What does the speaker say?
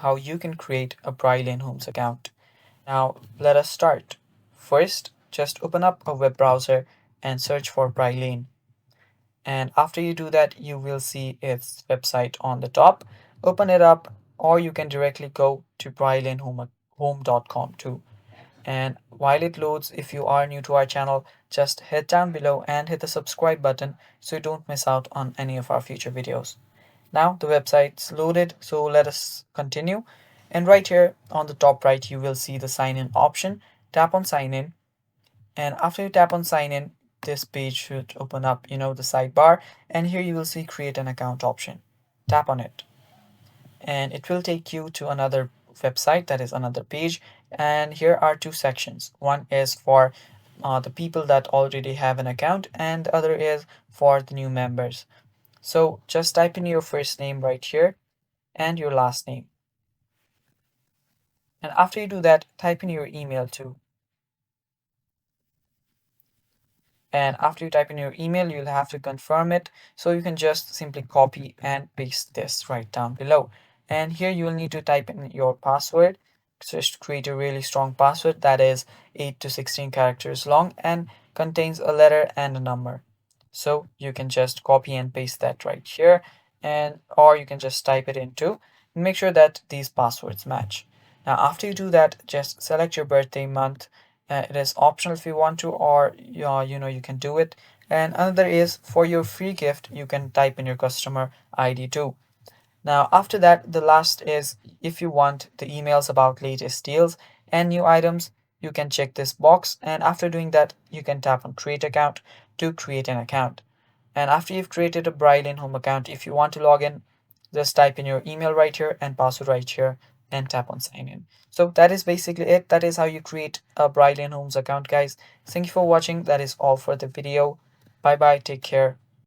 how you can create a Brylane Homes account. Now let us start. First, just open up a web browser and search for Brylane. And after you do that, you will see its website on the top. Open it up, or you can directly go to brylanehome.com too. And while it loads, if you are new to our channel, just head down below and hit the subscribe button so you don't miss out on any of our future videos. Now the website's loaded, so let us continue. And right here on the top right, you will see the sign in option. Tap on sign in, and after you tap on sign in, this page should open up, the sidebar, and here you will see create an account option. Tap on it, and it will take you to another website, that is another page. And here are two sections. One is for the people that already have an account, and the other is for the new members. So just type in your first name right here and your last name. And after you do that, type in your email too. And after you type in your email, you'll have to confirm it. So you can just simply copy and paste this right down below. And here you will need to type in your password. Just create a really strong password that is 8 to 16 characters long and contains a letter and a number. So you can just copy and paste that right here, and or you can just type it into. Make sure that these passwords match. Now after you do that, just select your birthday month. It is optional if you want to, or you can do it. And another is for your free gift, you can type in your customer ID too. Now after that, the last is if you want the emails about latest deals and new items, you can check this box, and after doing that, you can tap on create account to create an account. And after you've created a Brylane Home account, if you want to log in, just type in your email right here and password right here and tap on sign in. So that is basically it. That is how you create a Brylane Homes account, guys. Thank you for watching. That is all for the video. Bye bye. Take care.